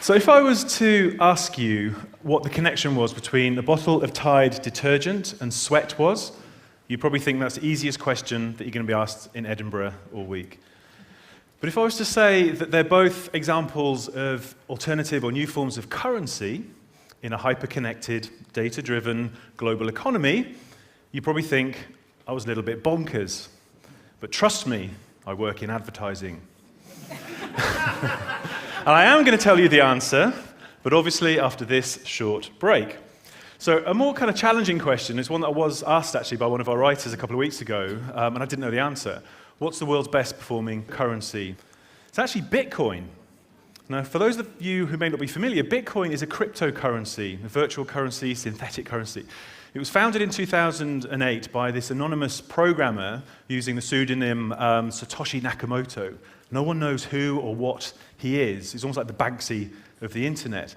So if I was to ask you what the connection was between a bottle of Tide detergent and sweat was, you'd probably think that's the easiest question that you're going to be asked in Edinburgh all week. But if I was to say that they're both examples of alternative or new forms of currency in a hyper-connected, data-driven global economy, you probably think I was a little bit bonkers. But trust me, I work in advertising. And I am going to tell you the answer, but obviously after this short break. So a more kind of challenging question is one that I was asked actually by one of our writers a couple of weeks ago, and I didn't know the answer. What's the world's best performing currency? It's actually Bitcoin. Now, for those of you who may not be familiar, Bitcoin is a cryptocurrency, a virtual currency, synthetic currency. It was founded in 2008 by this anonymous programmer using the pseudonym Satoshi Nakamoto. No one knows who or what he is. He's almost like the Banksy of the internet.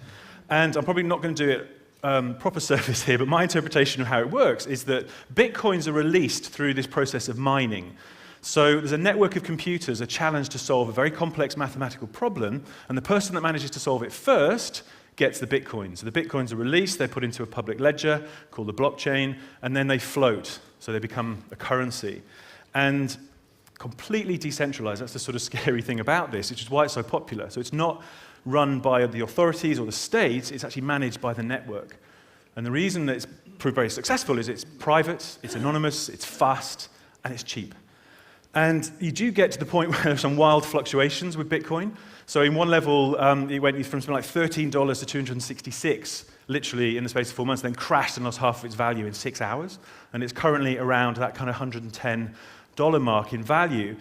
And I'm probably not going to do it proper service here, but my interpretation of how it works is that Bitcoins are released through this process of mining. So there's a network of computers, a challenge to solve a very complex mathematical problem, and the person that manages to solve it first gets the Bitcoins. So the Bitcoins are released, they're put into a public ledger called the blockchain, and then they float, so they become a currency. And completely decentralized, that's the sort of scary thing about this, which is why it's so popular. So it's not run by the authorities or the state, it's actually managed by the network. And the reason that it's proved very successful is it's private, it's anonymous, it's fast, and it's cheap. And you do get to the point where there's some wild fluctuations with Bitcoin. So in one level, it went from something like $13 to 266, literally in the space of 4 months, then crashed and lost half of its value in 6 hours. And it's currently around that kind of $110 mark in value.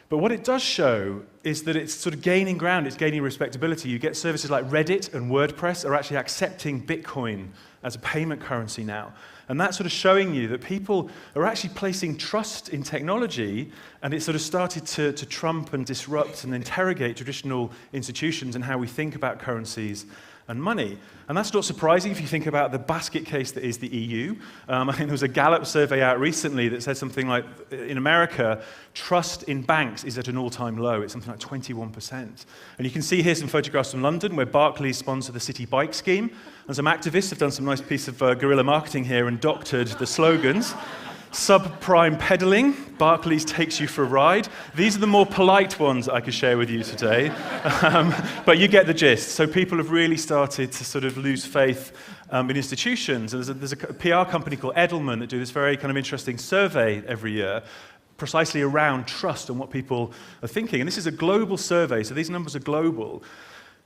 But what it does show is that it's sort of gaining ground, it's gaining respectability. You get services like Reddit and WordPress are actually accepting Bitcoin as a payment currency now. And that's sort of showing you that people are actually placing trust in technology, and it sort of started to trump and disrupt and interrogate traditional institutions and how we think about currencies and money. And that's not surprising if you think about the basket case that is the EU. I think there was a Gallup survey out recently that said something like, in America, trust in banks is at an all-time low. It's something like 21%. And you can see here some photographs from London where Barclays sponsor the City Bike Scheme. And some activists have done some nice piece of guerrilla marketing here and doctored the slogans. Subprime peddling, Barclays takes you for a ride. These are the more polite ones I could share with you today. But you get the gist. So people have really started to sort of lose faith in institutions. And there's a PR company called Edelman that do this very kind of interesting survey every year, precisely around trust and what people are thinking. And this is a global survey, so these numbers are global.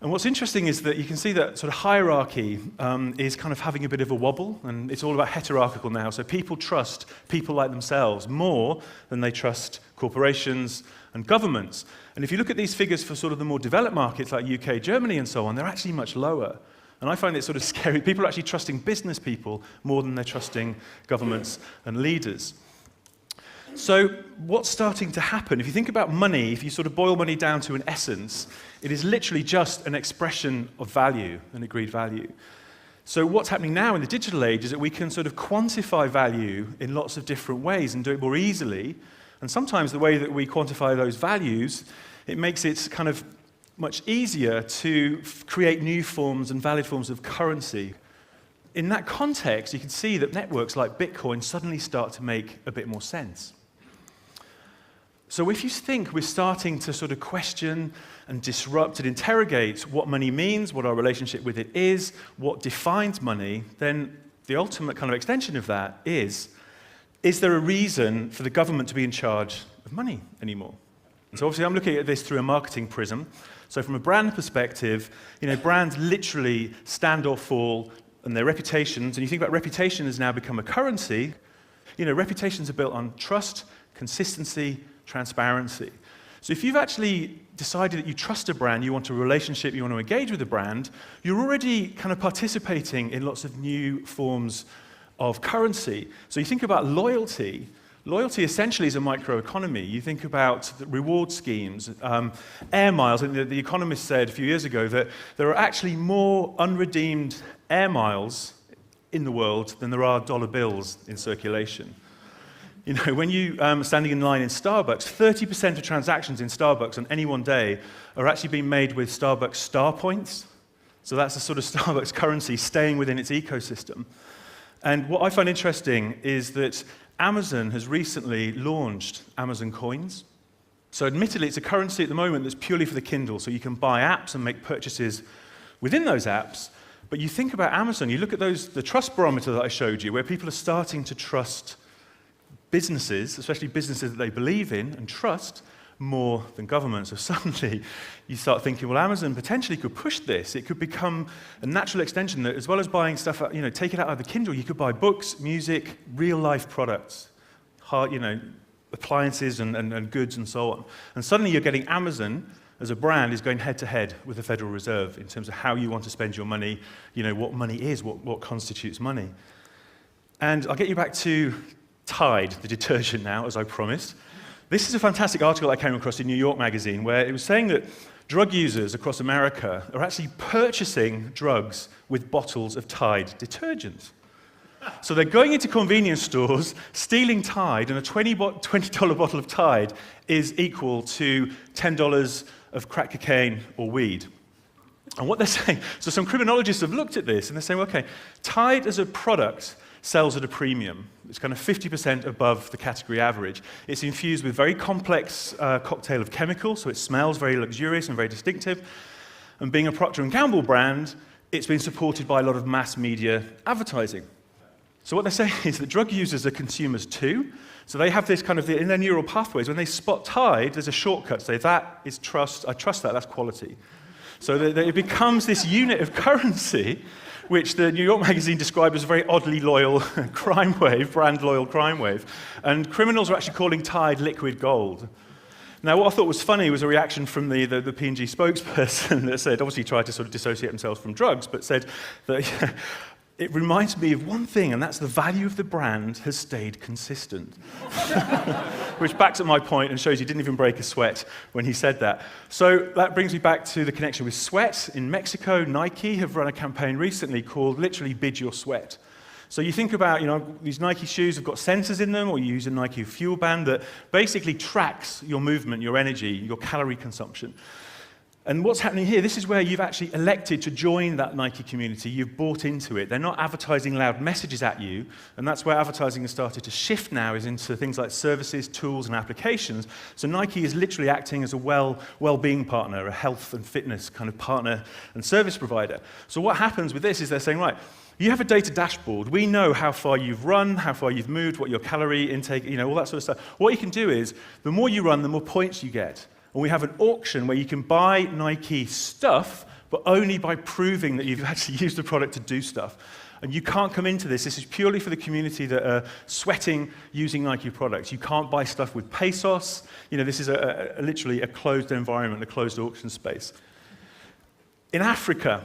And what's interesting is that you can see that sort of hierarchy is kind of having a bit of a wobble, and it's all about heterarchical now. So people trust people like themselves more than they trust corporations and governments. And if you look at these figures for sort of the more developed markets like UK, Germany, and so on, they're actually much lower. And I find it sort of scary. People are actually trusting business people more than they're trusting governments and leaders. So what's starting to happen? If you think about money, if you sort of boil money down to an essence, it is literally just an expression of value, an agreed value. So what's happening now in the digital age is that we can sort of quantify value in lots of different ways and do it more easily. And sometimes the way that we quantify those values, it makes it kind of much easier to create new forms and valid forms of currency. In that context, you can see that networks like Bitcoin suddenly start to make a bit more sense. So if you think we're starting to sort of question and disrupt and interrogate what money means, what our relationship with it is, what defines money, then the ultimate kind of extension of that is there a reason for the government to be in charge of money anymore? And so obviously I'm looking at this through a marketing prism. So from a brand perspective, brands literally stand or fall and their reputations, and you think about reputation has now become a currency. Reputations are built on trust, consistency, transparency. So if you've actually decided that you trust a brand, you want a relationship, you want to engage with a brand, you're already kind of participating in lots of new forms of currency. So you think about loyalty. Loyalty essentially is a microeconomy. You think about the reward schemes, air miles. And the Economist said a few years ago that there are actually more unredeemed air miles in the world than there are dollar bills in circulation. When you are standing in line in Starbucks, 30% of transactions in Starbucks on any one day are actually being made with Starbucks star points. So that's a sort of Starbucks currency staying within its ecosystem. And what I find interesting is that Amazon has recently launched Amazon Coins. So admittedly, it's a currency at the moment that's purely for the Kindle, so you can buy apps and make purchases within those apps. But you think about Amazon, you look at the trust barometer that I showed you, where people are starting to trust businesses, especially businesses that they believe in and trust, more than government. So suddenly you start thinking, well, Amazon potentially could push this. It could become a natural extension that, as well as buying stuff, take it out of the Kindle, you could buy books, music, real-life products, appliances and goods and so on. And suddenly you're getting Amazon as a brand is going head-to-head with the Federal Reserve in terms of how you want to spend your money, what money is, what constitutes money. And I'll get you back to Tide, the detergent now, as I promised. This is a fantastic article I came across in New York Magazine where it was saying that drug users across America are actually purchasing drugs with bottles of Tide detergent. So they're going into convenience stores, stealing Tide, and a $20 bottle of Tide is equal to $10 of crack cocaine or weed. And what they're saying, so some criminologists have looked at this and they're saying, okay, Tide as a product sells at a premium. It's kind of 50% above the category average. It's infused with very complex cocktail of chemicals, so it smells very luxurious and very distinctive. And being a Procter & Gamble brand, it's been supported by a lot of mass media advertising. So what they're saying is that drug users are consumers too. So they have this kind of, in their neural pathways, when they spot Tide, there's a shortcut. Say, that is trust, I trust that, that's quality. So it becomes this unit of currency which the New York Magazine described as a very oddly loyal crime wave, brand loyal crime wave. And criminals are actually calling Tide liquid gold. Now, what I thought was funny was a reaction from the P&G spokesperson that said, obviously tried to sort of dissociate themselves from drugs, but said that it reminds me of one thing, and that's the value of the brand has stayed consistent. Which backs up my point and shows he didn't even break a sweat when he said that. So that brings me back to the connection with sweat. In Mexico, Nike have run a campaign recently called literally Bid Your Sweat. So you think about, these Nike shoes have got sensors in them, or you use a Nike fuel band that basically tracks your movement, your energy, your calorie consumption. And what's happening here, this is where you've actually elected to join that Nike community. You've bought into it. They're not advertising loud messages at you, and that's where advertising has started to shift now, is into things like services, tools, and applications. So Nike is literally acting as a well-being partner, a health and fitness kind of partner and service provider. So what happens with this is they're saying, right, you have a data dashboard. We know how far you've run, how far you've moved, what your calorie intake, all that sort of stuff. What you can do is, the more you run, the more points you get. And we have an auction where you can buy Nike stuff, but only by proving that you've actually used the product to do stuff. And you can't come into this. This is purely for the community that are sweating using Nike products. You can't buy stuff with pesos. This is literally a closed environment, a closed auction space. In Africa,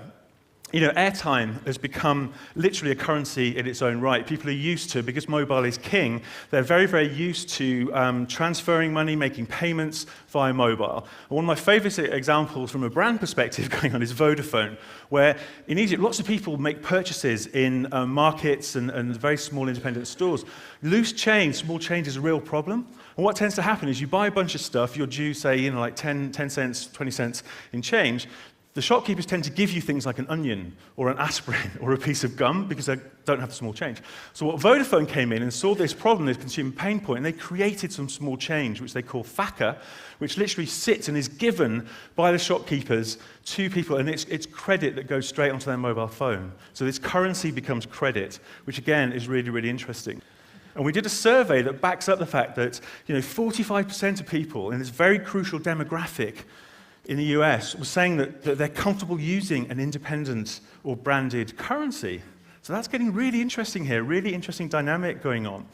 airtime has become literally a currency in its own right. People are used to, because mobile is king, they're very, very used to transferring money, making payments via mobile. And one of my favorite examples from a brand perspective going on is Vodafone, where in Egypt, lots of people make purchases in markets and very small independent stores. Loose change, small change is a real problem. And what tends to happen is you buy a bunch of stuff, you're due, say, like 10 cents, 20 cents in change. The shopkeepers tend to give you things like an onion or an aspirin or a piece of gum because they don't have the small change. So what Vodafone came in and saw this problem, this consumer pain point, and they created some small change, which they call FACA, which literally sits and is given by the shopkeepers to people, and it's credit that goes straight onto their mobile phone. So this currency becomes credit, which again is really, really interesting. And we did a survey that backs up the fact that 45% of people in this very crucial demographic in the US was saying that they're comfortable using an independent or branded currency. So that's getting really interesting here, really interesting dynamic going on.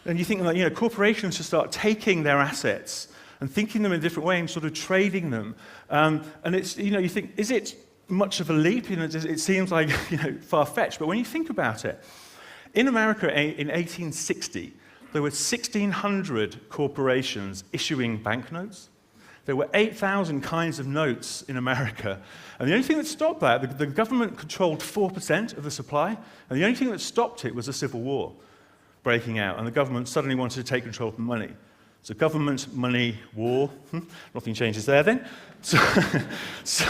And you think that corporations should start taking their assets and thinking them in a different way and sort of trading them. And it's, you think, is it much of a leap? It seems like far-fetched, but when you think about it, in America in 1860, there were 1,600 corporations issuing banknotes. There were 8,000 kinds of notes in America. And the only thing that stopped that, the government controlled 4% of the supply, and the only thing that stopped it was a civil war breaking out, and the government suddenly wanted to take control of the money. So government, money, war, nothing changes there then. So, so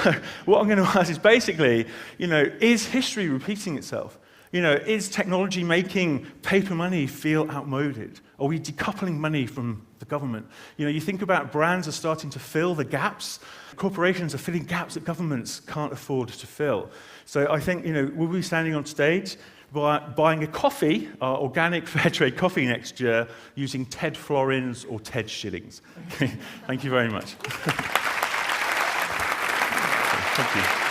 what I'm going to ask is basically, is history repeating itself? Is technology making paper money feel outmoded? Are we decoupling money from the government? You think about brands are starting to fill the gaps. Corporations are filling gaps that governments can't afford to fill. So I think, we'll be standing on stage buying a coffee, organic fair trade coffee next year, using TED florins or TED shillings. Thank you very much. Thank you.